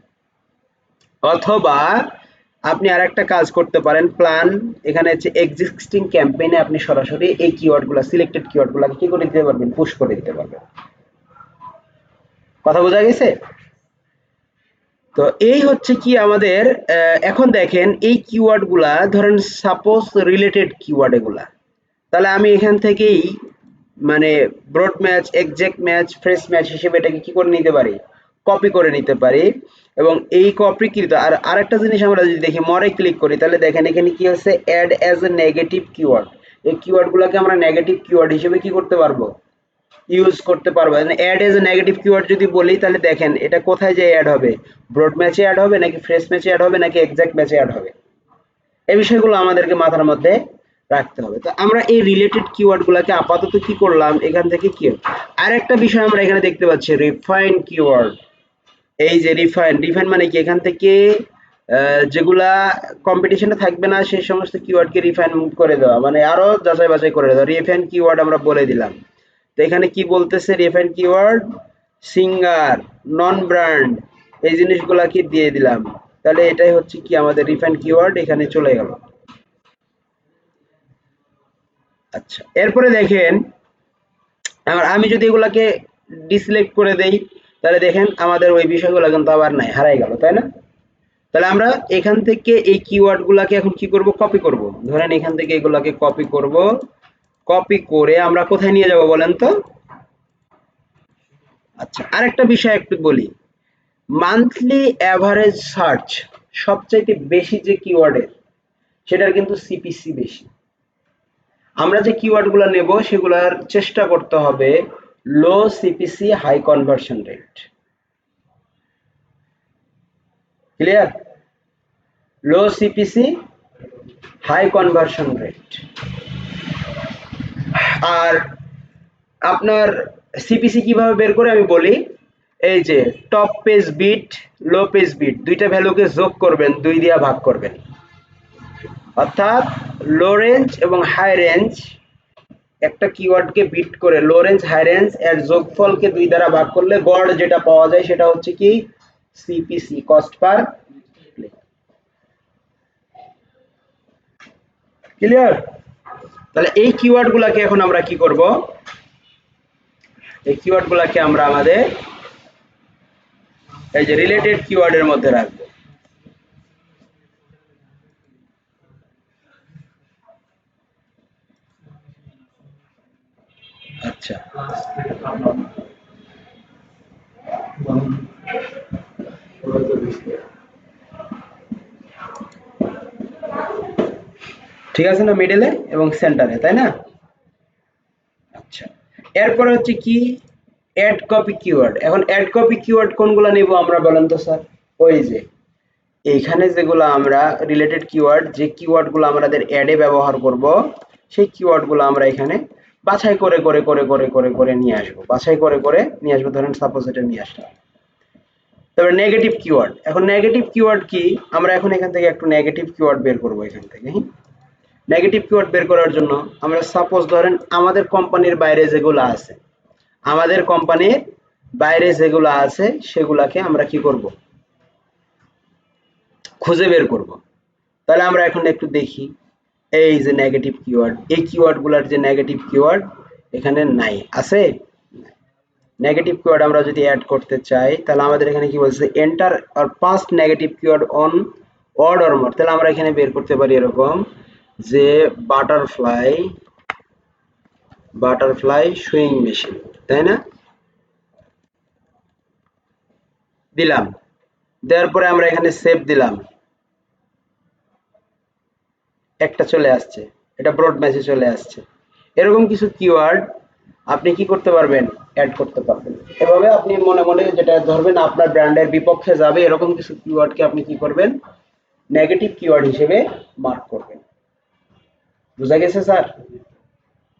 অথবা আপনি আরেকটা কাজ করতে পারেন, প্ল্যান, এখানে হচ্ছে এক্সিস্টিং ক্যাম্পেইনে আপনি সরাসরি এই কিওয়ার্ডগুলো, সিলেক্টেড কিওয়ার্ডগুলোকে কি করে দিতে পারবেন, পুশ করে দিতে পারবেন। কথা বোঝা গেছে? তো এই হচ্ছে কি আমাদের এখন দেখেন এই কিওয়ার্ডগুলা, ধরেন সাপোজ রিলেটেড কিওয়ার্ড এগুলা, তাহলে আমি এখান থেকেই মানে broad match, exact match, phrase match হিসেবে এটাকে কি করে নিতে পারি, কপি করে নিতে পারি। এবং এই কপিকৃত আর আরেকটা জিনিস আমরা যদি দেখি, মরে ক্লিক করি তাহলে দেখেন এখানে কি হচ্ছে, add as a negative keyword, এই কিওয়ার্ড গুলোকে আমরা নেগেটিভ কিওয়ার্ড হিসেবে কি করতে পারবো, ইউজ করতে পারবো। Add as a negative keyword যদি বলি তাহলে দেখেন এটা কোথায় যে অ্যাড হবে, ব্রড ম্যাচে অ্যাড হবে নাকি ফ্রেশ ম্যাচে অ্যাড হবে নাকি এক্সাক্ট ম্যাচে অ্যাড হবে, এই বিষয়গুলো আমাদেরকে মাথার মধ্যে রাখতে হবে। তো আমরা এই রিলেটেড কিওয়ার্ড গুলাকে আপাতত কি করলাম এখান থেকে কি, আর একটা বিষয় আমরা এখানে দেখতে পাচ্ছি রিফাইন কিওয়ার্ড। এই যে রিফাইন মানে কি, এখান থেকে যেগুলা কম্পিটিশনে থাকবে না সেই সমস্ত কিওয়ার্ডকে রিফাইন করে দেওয়া, মানে আরো যাচাই বাছাই করে দেওয়া। রিফাইন কিওয়ার্ড আমরা বলে দিলাম। তো এখানে কি বলতেছে, রিফাইন কিওয়ার্ড সিঙ্গার, নন ব্র্যান্ড, এই জিনিসগুলাকে দিয়ে দিলাম। তাহলে এটাই হচ্ছে কি আমাদের রিফাইন কিওয়ার্ড এখানে চলে গেল। আচ্ছা, এরপরে দেখেন আমি যদি এগুলাকে ডিসিলেক্ট করে দেই তাহলে দেখেন আমাদের ওই বিষয়গুলো কিন্তু আবার নাই, হারাই গেল, তাই না? তাহলে আমরা এখান থেকে এই কিওয়ার্ড গুলাকে এখন কি করব, কপি করব। ধরেন এখান থেকে এগুলাকে কপি করব, কপি করে আমরা কোথায় নিয়ে যাব বলেন তো? আচ্ছা, আরেকটা বিষয় একটু বলি, মান্থলি অ্যাভারেজ সার্চ সবচাইতে বেশি যে কিওয়ার্ডের, সেটার কিন্তু সিপিসি বেশি। আমরা যে কিওয়ার্ড গুলা নেব সেগুলার চেষ্টা করতে হবে low CPC high conversion rate. Clear? Low CPC high conversion rate. আর আপনার সিপিসি কিভাবে বের করে আমি বলি, এই যে top page bid, low page bid দুইটা ভ্যালুকে যোগ করবেন, 2 দিয়ে ভাগ করবেন। অর্থাৎ লো রেঞ্জ এবং হাই রেঞ্জ একটা কিওয়ার্ডকে বিট করে লো রেঞ্জ হাই রেঞ্জ এর যোগফলকে 2 দ্বারা ভাগ করলে গড় যেটা পাওয়া যায় সেটা হচ্ছে কি CPC, cost per click. Clear? তাহলে এই কিওয়ার্ড গুলাকে এখন আমরা কি করব, এই কিওয়ার্ড গুলাকে আমরা আমাদের এই যে রিলেটেড কিওয়ার্ডের মধ্যে রাখবো। আচ্ছা, ঠিক আছে না, মিডলে এবং সেন্টারে, তাই না? আচ্ছা, এরপরে হচ্ছে কি অ্যাড কপি কিওয়ার্ড। এখন অ্যাড কপি কিওয়ার্ড কোনগুলো নেব আমরা বলেন তো স্যার? ওই যে এইখানে যেগুলো আমরা রিলেটেড কিওয়ার্ড, যে কিওয়ার্ড গুলো আমাদের অ্যাডে ব্যবহার করব সেই কিওয়ার্ড গুলো আমরা এখানে বাছাই করে করে করে করে করে করে নিয়ে আসবো, বাছাই করে করে নিয়ে আসবো। ধরেন সাপোজ এটা নিয়ে আসলাম। তবে নেগেটিভ কিওয়ার্ড, এখন নেগেটিভ কিওয়ার্ড কি, আমরা এখন এখান থেকে একটু নেগেটিভ কিওয়ার্ড বের করব এখান থেকে। নেগেটিভ কিওয়ার্ড বের করার জন্য আমরা সাপোজ ধরেন আমাদের কোম্পানির বাইরে যেগুলো আছে, আমাদের কোম্পানির বাইরে যেগুলো আছে সেগুলাকে আমরা কি করব, খুঁজে বের করব। তাহলে আমরা এখন একটু দেখি, এই যে নেগেটিভ কিওয়ার্ড, এই কিওয়ার্ড গুলার যে নেগেটিভ কিওয়ার্ড এখানে নাই, আছে? নেগেটিভ কিওয়ার্ড আমরা যদি অ্যাড করতে চাই তাহলে আমাদের এখানে কি বলছে, enter or past negative keyword on word or more. তাহলে আমরা এখানে বের করতে পারি এরকম যে বাটারফ্লাই, বাটারফ্লাই সুইং মেশিন, তাই না? দিলাম, দেওয়ার পরে আমরা এখানে সেভ দিলাম, একটা চলে আসছে, এটা ব্রড ম্যাচে চলে আসছে। এরকম কিছু কিওয়ার্ড আপনি কি করতে পারবেন, অ্যাড করতে পারবেন। এভাবে আপনি মনে মনে যেটা ধরবেন আপনার ব্র্যান্ডের বিপক্ষে যাবে এরকম কিছু কিওয়ার্ডকে আপনি কি করবেন, নেগেটিভ কিওয়ার্ড হিসেবে মার্ক করবেন। বুঝা গেছে স্যার,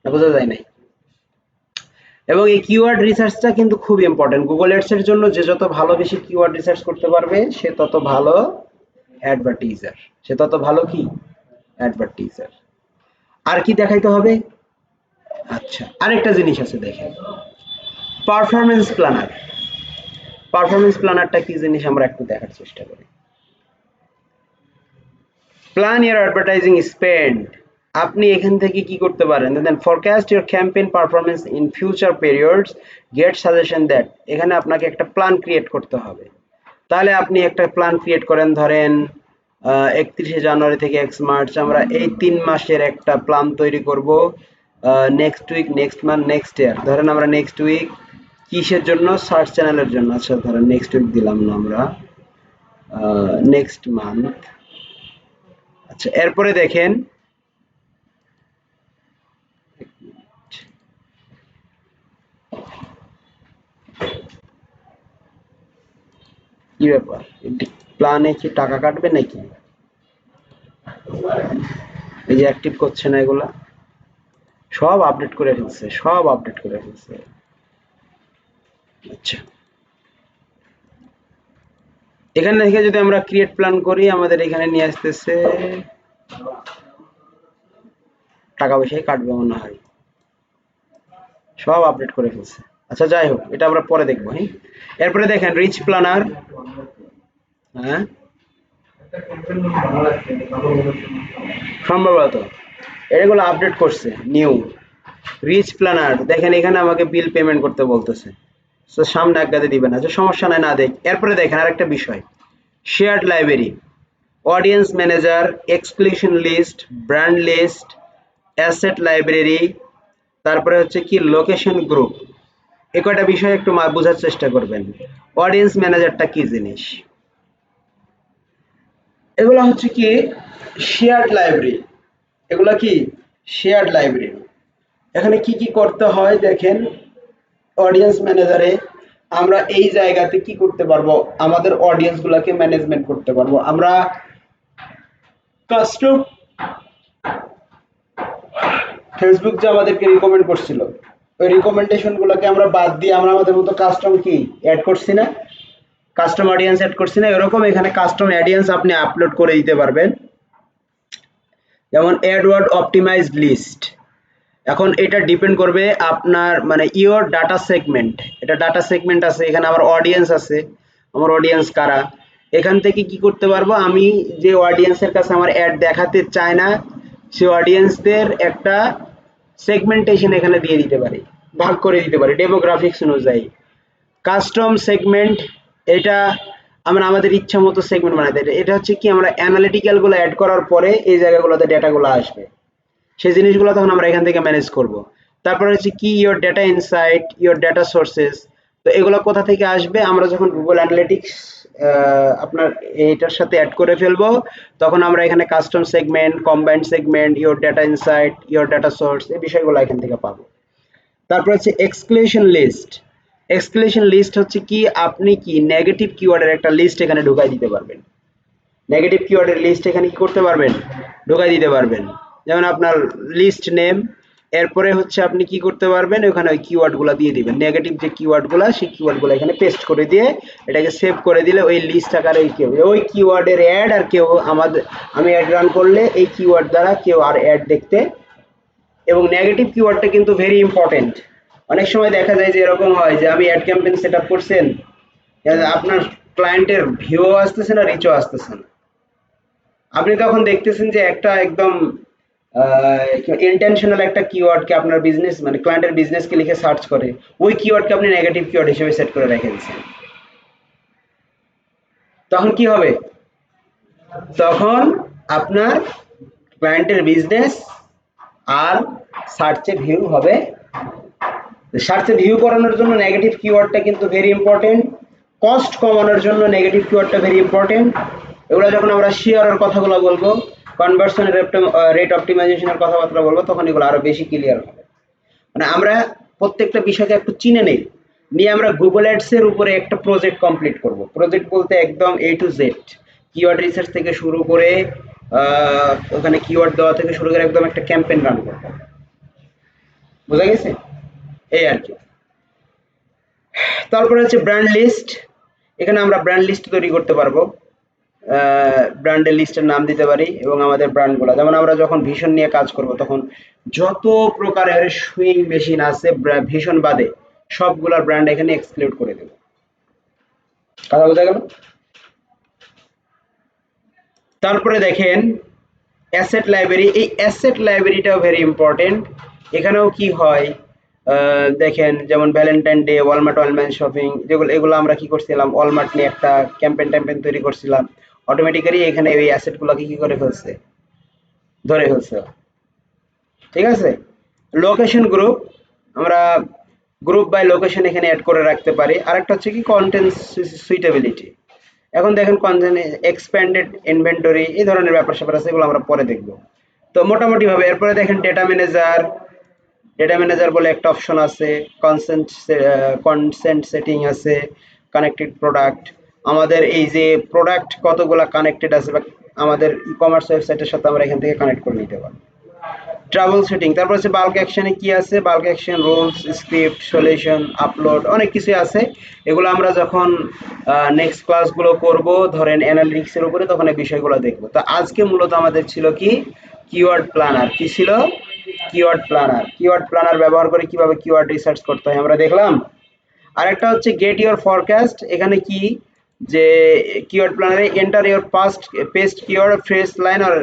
না বোঝা যায় নাই? এবং এই কিওয়ার্ড রিসার্চটা কিন্তু খুব ইম্পর্টেন্ট। গুগল অ্যাডস এর জন্য যে যত ভালো বেশি কিওয়ার্ড রিসার্চ করতে পারবে সে তত ভালো অ্যাডভার্টাইজার, সে তত ভালো কি অ্যাডভার্টাইজার। আর কি দেখাইতে হবে? আচ্ছা, আরেকটা জিনিস আছে দেখেন, পারফরম্যান্স প্ল্যানার। পারফরম্যান্স প্ল্যানারটা কি জিনিস আমরা একটু দেখার চেষ্টা করি। প্ল্যান ইয়ার অ্যাডভার্টাইজিং স্পেন্ড, আপনি এখান থেকে কি করতে পারেন, then forecast your campaign performance in future periods, get suggestion that. এখানে আপনাকে একটা প্ল্যান ক্রিয়েট করতে হবে। তাহলে আপনি একটা প্ল্যান ক্রিয়েট করেন, ধরেন 31শে জানুয়ারি থেকে 1 মার্চ আমরা এই 3 মাসের একটা প্ল্যান তৈরি করব। Next week, next month, next year. ধরেন আমরা নেক্সট উইক কিসের জন্য, সার্চ চ্যানেলের জন্য। আচ্ছা ধরেন নেক্সট উইক দিলাম না আমরা, নেক্সট মান্থ। আচ্ছা, এরপরে দেখেন কি ব্যাপার, প্ল্যানে কি টাকা কাটবে নাকি? এই যে অ্যাক্টিভ করছে না, এগুলা সব আপডেট করে ফেলছে, সব আপডেট করে ফেলছে। আচ্ছা, এখানে থেকে যদি আমরা ক্রিয়েট প্ল্যান করি, আমাদের এখানে নিয়ে আসতেছে টাকা পয়সাই কাটবে মনে হয়, সব আপডেট করে ফেলছে। আচ্ছা যাই হোক, এটা আমরা পরে দেখবো। হ্যাঁ, এরপরে দেখেন রিচ প্ল্যানার। হ্যাঁ, সম্ভবত এগুলো আপডেট করছে নিউ রিচ প্ল্যানার। দেখেন এখানে আমাকে বিল পেমেন্ট করতে বলতেছে, তো সামনে আগাতে দিবে না, যে সমস্যা নাই, না দেখ। এরপরে দেখেন আরেকটা বিষয়, shared library, audience manager, exclusion list, brand list, asset library, তারপরে হচ্ছে কি লোকেশন গ্রুপ। এই কয়টা বিষয় একটু বোঝার চেষ্টা করবেন। অডিয়েন্স ম্যানেজারটা কি জিনিস? এগুলো হচ্ছে কি শেয়ার্ড লাইব্রেরি, এগুলা কি শেয়ার্ড লাইব্রেরি। এখানে কি কি করতে হয় দেখেন, অডিয়েন্স ম্যানেজারে আমরা এই জায়গাতে কি করতে পারবো, আমাদের অডিয়েন্স গুলাকে ম্যানেজমেন্ট করতে পারবো। আমরা কাস্টম ফেসবুক যে আমাদেরকে রিকমেন্ড করছিল, ওই রিকমেন্ডেশন গুলোকে আমরা বাদ দিয়ে আমরা আমাদের মতো কাস্টম কি অ্যাড করছি না, কাস্টম অডিয়েন্স অ্যাড করছি না, এরকম এখানে কাস্টম অডিয়েন্স আপনি আপলোড করে দিতে পারবেন। যেমন অ্যাডওয়ার্ড অপটিমাইজড লিস্ট, এখন এটা ডিপেন্ড করবে আপনার মানে ইওর ডাটা সেগমেন্ট। এটা ডাটা সেগমেন্ট আছে, এখানে আমার অডিয়েন্স আছে, আমার অডিয়েন্স কারা। এখান থেকে কি করতে পারবো, আমি যে অডিয়েন্সের কাছে আমার অ্যাড দেখাতে চায় না, সেই অডিয়েন্সদের একটা সেগমেন্টেশন এখানে দিয়ে দিতে পারি, ভাগ করে দিতে পারি ডেমোগ্রাফিক্স অনুযায়ী। কাস্টম সেগমেন্ট, এটা আমরা আমাদের ইচ্ছা মতো সেগমেন্ট বানাতে পারি। এটা হচ্ছে কি আমরা অ্যানালিটিক্যাল গুলো অ্যাড করার পরে এই জায়গাগুলোতে ডেটাগুলো আসবে, সেই জিনিসগুলো তখন আমরা এখান থেকে ম্যানেজ করব। তারপরে হচ্ছে কি your data insight, your data sources. তো এগুলো কোথা থেকে আসবে, আমরা যখন গুগল অ্যানালিটিক্স আপনার এইটার সাথে অ্যাড করে ফেলবো, তখন আমরা এখানে custom segment, combined segment, your data insight, your data source, এই বিষয়গুলো এখান থেকে পাবো। তারপর হচ্ছে এক্সক্লুশন লিস্ট। এক্সক্লুশন লিস্ট হচ্ছে কি আপনি কি নেগেটিভ কিওয়ার্ডের একটা লিস্ট এখানে ঢুকাই দিতে পারবেন, নেগেটিভ কিওয়ার্ডের লিস্ট এখানে কি করতে পারবেন, ঢোকাই দিতে পারবেন। যেমন আপনার লিস্ট নেম, এরপরে হচ্ছে আপনি কি করতে পারবেন, ওখানে ওই কিওয়ার্ডগুলো দিয়ে দিবেন, নেগেটিভ যে কিওয়ার্ডগুলো সেই কিওয়ার্ডগুলো এখানে পেস্ট করে দিয়ে এটাকে সেভ করে দিলে ওই লিস্ট আকারে কেউ ওই কিওয়ার্ডের অ্যাড আর কেউ আমাদের, আমি অ্যাড রান করলে এই কিওয়ার্ড দ্বারা কেউ আর অ্যাড দেখতে। এবং নেগেটিভ কিওয়ার্ডটা কিন্তু ভেরি ইম্পর্টেন্ট। অনেক সময় দেখা যায় যে এরকম হয় যে আমি অ্যাড ক্যাম্পেইন সেট আপ করছেন, আপনার ক্লায়েন্টের ভিউ আসতেছে না, রিচও আসতেছে না। আপনি তখন দেখতেছেন যে একটা একদম ইন্টেনশনাল একটা কিওয়ার্ডকে আপনার বিজনেস মানে ক্লায়েন্টের বিজনেসকে লিখে সার্চ করে, ওই কিওয়ার্ডকে আপনি নেগেটিভ কিওয়ার্ড হিসেবে সেট করে রেখে দিচ্ছেন। তখন কি হবে, তখন আপনার ক্লায়েন্টের বিজনেস আর সার্চে ভিউ হবে। সার্চে ভিউ করানোর জন্য নেগেটিভ কিওয়ার্ডটা কিন্তু ভেরি ইম্পর্টেন্ট, কস্ট কমানোর জন্য নেগেটিভ কিওয়ার্ডটা ভেরি ইম্পর্টেন্ট। এগুলো যখন আমরা শেয়ারের কথাগুলো বলবো, কনভার্সন রেট অপটিমাইজেশনের কথাবার্তা বলবো, তখন এগুলো আরো বেশি ক্লিয়ার হবে। মানে আমরা প্রত্যেকটা বিষয়কে একটু চিনে নেই, নিয়ে আমরা গুগল অ্যাডস এর উপরে একটা প্রজেক্ট কমপ্লিট করব। প্রজেক্ট বলতে একদম এ টু জেড, কিওয়ার্ড রিসার্চ থেকে শুরু করে ওখানে কিওয়ার্ড দেওয়া থেকে শুরু করে একদম একটা ক্যাম্পেইন রান করব। বোঝা গেছে? এই আর কি। তারপরে হচ্ছে ব্র্যান্ড লিস্ট, এখানে আমরা ব্র্যান্ড লিস্ট তৈরি করতে পারবো, ব্র্যান্ডের লিস্টের নাম দিতে পারি এবং আমাদের ব্র্যান্ডগুলো, যেমন আমরা যখন ভিশন নিয়ে কাজ করব তখন যত প্রকারের সুইং মেশিন আছে ভিশন বাদে সবগুলার ব্র্যান্ড এখানে এক্সক্লুড করে দেব। কথা বোঝা গেল? তারপরে দেখেন অ্যাসেট লাইব্রেরি, এই অ্যাসেট লাইব্রেরিটাও ভেরি ইম্পর্টেন্ট। এখানেও কি হয় দেখেন, যেমন Valentine day, Walmart online shopping, যেগুলো এগুলো আমরা কি করছিলাম, ওয়ালমার্ট নিয়ে একটা ক্যাম্পেইন তৈরি করছিলাম, অটোমেটিক্যালি এখানে এই অ্যাসেটগুলোকে কি করে ফেলছে, ধরে ফেলছে। ঠিক আছে? লোকেশন গ্রুপ, আমরা গ্রুপ বাই লোকেশন এখানে অ্যাড করে রাখতে পারি। আরেকটা হচ্ছে কি কন্টেন্ট সুইটেবিলিটি। এখন দেখেন কন্টেন্ট এক্সপ্যান্ডেড ইনভেন্টরি, এই ধরনের ব্যাপার স্যাপার আছে, এগুলো আমরা পরে দেখব। তো মোটামুটি ভাবে এরপরে দেখেন ডেটা ম্যানেজার। ডেটা ম্যানেজার বলে একটা অপশন আছে, কনসেন্ট সেটিং আছে, কানেক্টেড প্রোডাক্ট, আমাদের এই যে প্রোডাক্ট কতগুলা কানেক্টেড আছে বা আমাদের ই-কমার্স ওয়েবসাইটের সাথে আমরা এখান থেকে কানেক্ট করে নিতে পারবো। ট্রাবল শুটিং, তারপর হচ্ছে বাল্ক অ্যাকশনে কি আছে, bulk action, rules, script, solution, upload, অনেক কিছু আছে। এগুলো আমরা যখন নেক্সট ক্লাসগুলো করব ধরেন অ্যানালিটিক্সের উপরে, তখন এই বিষয়গুলো দেখব। তো আজকে মূলত আমাদের ছিল কি কিওয়ার্ড প্ল্যানার। কি ছিল? Keyword planner. কিওয়ার্ড প্ল্যানার ব্যবহার করে কিভাবে কিওয়ার্ড রিসার্চ করতে হয় আমরা দেখলাম। আরেকটা হচ্ছে গেট ইওর ফরকাস্ট। এখানে কি যে কিওয়ার্ড প্ল্যানারে enter your past paste keyword fresh line আর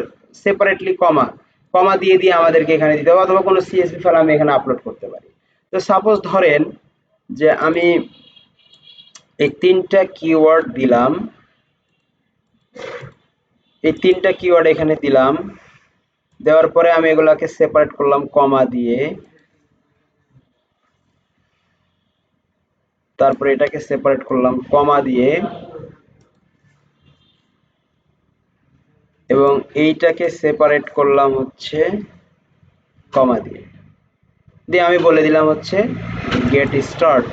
সেপারেটলি কমা, কমা দিয়ে দিয়ে আমাদেরকে এখানে দিতে হবে, অথবা কোনো সিএসভি ফাইল আমি এখানে আপলোড করতে পারি। তো সাপোজ ধরেন যে আমি এই তিনটা কিওয়ার্ড দিলাম, এই তিনটা কিওয়ার্ড এখানে দিলাম, দেওয়ার পরে আমি এগুলাকে সেপারেট করলাম কমা দিয়ে, তারপরে এটাকে সেপারেট করলাম কমা দিয়ে, এবং এইটাকে সেপারেট করলাম হচ্ছে কমা দিয়ে, দিয়ে আমি বলে দিলাম হচ্ছে গেট স্টার্ট।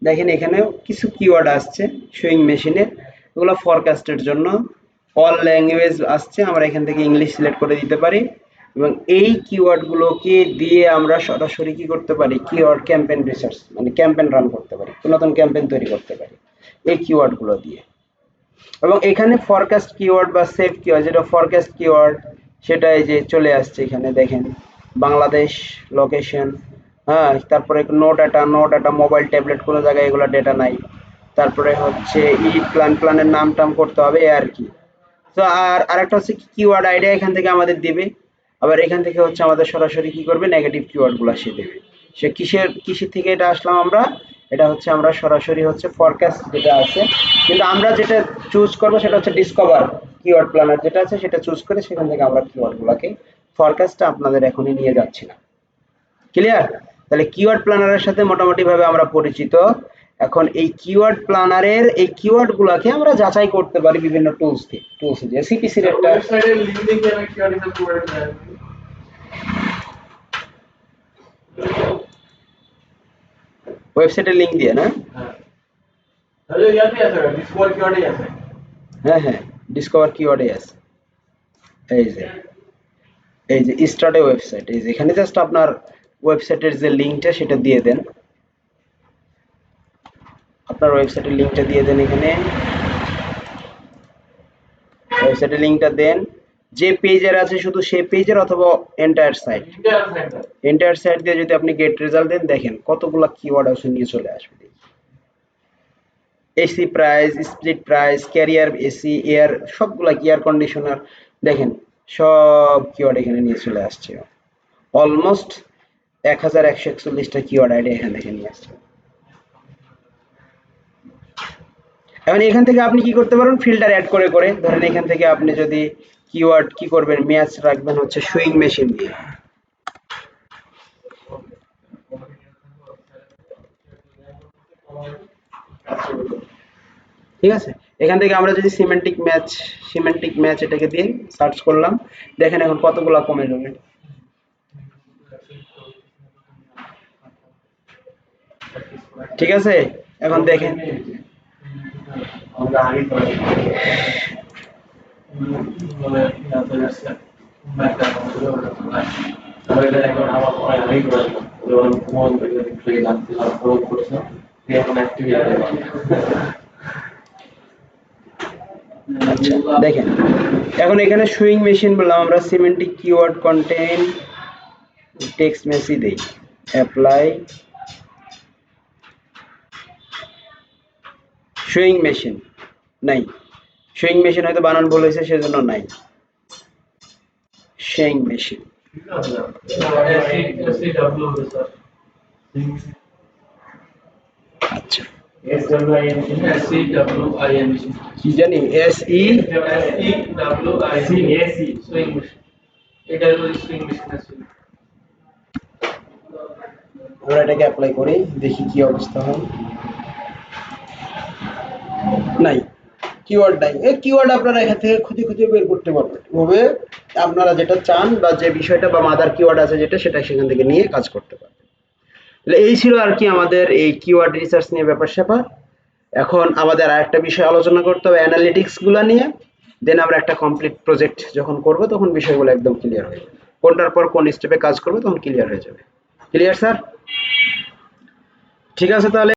দেখেন এখানে কিছু কিওয়ার্ড আসছে শোয়িং মেশিনে, এগুলো ফরকাস্টের জন্য। অল ল্যাঙ্গুয়েজ আসছে, আমরা এখান থেকে ইংলিশ সিলেক্ট করে দিতে পারি, এবং এই কিওয়ার্ডগুলোকে দিয়ে আমরা সরাসরি কি করতে পারি, কিওয়ার্ড ক্যাম্পেইন রিসার্চ মানে ক্যাম্পেইন রান করতে পারি, নতুন ক্যাম্পেইন তৈরি করতে পারি এই কিওয়ার্ডগুলো দিয়ে। এবং এখানে ফরকাস্ট কিওয়ার্ড বা সেভ কিওয়ার্ড, যেটা ফরকাস্ট কিওয়ার্ড সেটা এই যে চলে আসছে এখানে দেখেন, বাংলাদেশ, লোকেশন, হ্যাঁ, তারপরে no data, no data, mobile, tablet, কোনো জায়গায় এগুলো ডেটা নাই। তারপরে হচ্ছে ই প্ল্যান, প্ল্যানের নাম টাম করতে হবে আর কি। তো আর আরেকটা হচ্ছে কিওয়ার্ড আইডিয়া এখান থেকে আমাদের দিবে, আবার এখান থেকে হচ্ছে আমাদের সরাসরি কি করবে, নেগেটিভ কিওয়ার্ডগুলো সে দেবে। সে কিসের থেকে এটা আসলাম আমরা, এটা হচ্ছে আমরা সরাসরি হচ্ছে ফরকাস্ট যেটা আছে, কিন্তু আমরা যেটা চুজ করব সেটা হচ্ছে ডিসকভার কিওয়ার্ড প্ল্যানার যেটা আছে সেটা চুজ করে সেখান থেকে আমরা কিওয়ার্ডগুলোকে ফরকাস্টটা আপনাদের এখনই নিয়ে যাচ্ছি না। ক্লিয়ার? তাহলে কিওয়ার্ড প্ল্যানারের সাথে মোটামুটি ভাবে আমরা পরিচিত। এখন এই কিওয়ার্ড প্ল্যানারের এই কিওয়ার্ড গুলাকে আমরা যাচাই করতে পারি বিভিন্ন টুলস দিয়ে, টুলস দিয়ে সিপিসির একটা ওয়েবসাইটে লিংক দিয়ে আমি কিভাবে রিসার্চ করে দেব? ওয়েবসাইটের লিংক দিয়ে না। হ্যাঁ, তাহলে ইয়াতে আছে ডিসকভার কিওয়ার্ডে আছে। হ্যাঁ হ্যাঁ, ডিসকভার কিওয়ার্ডে আছে। এই যে এই যে স্টার্ট এ ওয়েবসাইট, এই যে এখানে জাস্ট আপনার ওয়েবসাইটের যে লিংকটা সেটা দিয়ে দেন, আপনার ওয়েবসাইটের লিংকটা দিয়ে দেন, এখানে ওয়েবসাইটের লিংকটা দেন, যে পেজের আছে শুধু সেই পেজের অথবা এন্টায়ার সাইট, ইন্টার সাইটে এন্টায়ার সাইট দিয়ে যদি আপনি গেট রেজাল্ট দেন, দেখেন কতগুলা কিওয়ার্ড আছে নিয়ে চলে আসবে। AC price, split price, career AC, air, সবগুলা এয়ার কন্ডিশনার, দেখেন সব কিওয়ার্ড এখানে নিয়ে চলে আসছে। অলমোস্ট 1141টা কিওয়ার্ড আইডি এখান থেকে নিয়ে আসছে। এখন এখান থেকে আপনি কি করতে পারেন, ফিল্টার অ্যাড করে করে, ধরেন এখান থেকে আপনি যদি কিওয়ার্ড কি করবেন, ম্যাচ রাখবেন হচ্ছে সুইং মেশিন দিয়ে। ঠিক আছে, এখান থেকে আমরা যদি সিমেন্টিক ম্যাচ এটাকে দিয়ে সার্চ করলাম, দেখেন এখন কতগুলা কমে যাবে। ঠিক আছে, এখন দেখেন আমরা আগে করে মানে ইয়াতে আছে ম্যাথটা তাহলে এটা এখন আমার পড়ায় আগে করে যেমন কোন থেকে জানতে প্রয়োগ করছে এখন অ্যাক্টিভিটি আচ্ছা দেখেন, এখন এখানে সুইং মেশিন বললাম আমরা, semantic keyword contain text Messi দেই, অ্যাপ্লাই সুইং মেশিন, নাই সুইং মেশিন, হয়তো বানান ভুল হয়েছে সেজন্য নাই সুইং মেশিন। আচ্ছা কি জানি এস ই আমরা এটাকে অ্যাপ্লাই করি, দেখি কি অবস্থা হয়। নাই কিওয়ার্ড নাই, এই কিওয়ার্ড আপনারা এখান থেকে খুঁজে খুঁজে বের করতে পারবেন, এভাবে আপনারা যেটা চান বা যে বিষয়টা বা মাদার কিওয়ার্ড আছে যেটা, সেটা সেখান থেকে নিয়ে কাজ করতে পারবেন। তাহলে এই ছিল আর কি আমাদের এই কিওয়ার্ড রিসার্চ নিয়ে ব্যাপার স্যাপার। এখন আমাদের আরেকটা বিষয় আলোচনা করতে হবে অ্যানালিটিক্স গুলা নিয়ে। দেন আমরা একটা কমপ্লিট প্রজেক্ট যখন করব তখন বিষয়গুলো একদম ক্লিয়ার হয়ে যাবে, কোনটার পর কোন স্টেপে কাজ করবে তখন ক্লিয়ার হয়ে যাবে। Clear sir? ঠিক আছে তাহলে।